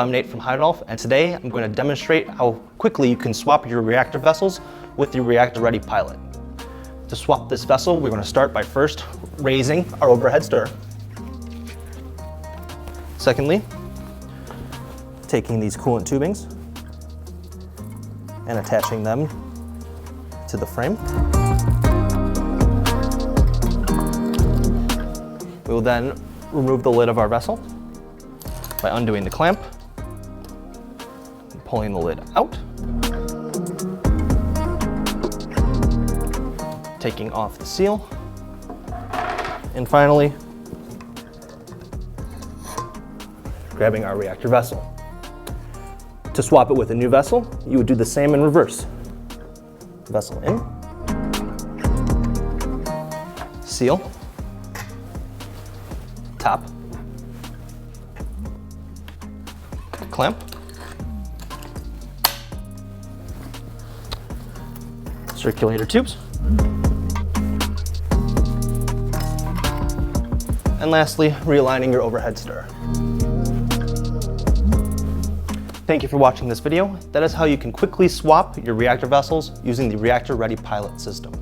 I'm Nate from Heidolph, and today I'm going to demonstrate how quickly you can swap your reactor vessels with the Reactor Ready pilot. To swap this vessel, we're going to start by first raising our overhead stirrer. Secondly, taking these coolant tubings and attaching them to the frame. We will then remove the lid of our vessel by undoing the clamp and pulling the lid out, taking off the seal, and finally grabbing our reactor vessel. To swap it with a new vessel, you would do the same in reverse. Vessel in, seal, top, clamp, circulator tubes, and lastly, realigning your overhead stirrer. Thank you for watching this video. That is how you can quickly swap your reactor vessels using the Reactor Ready pilot system.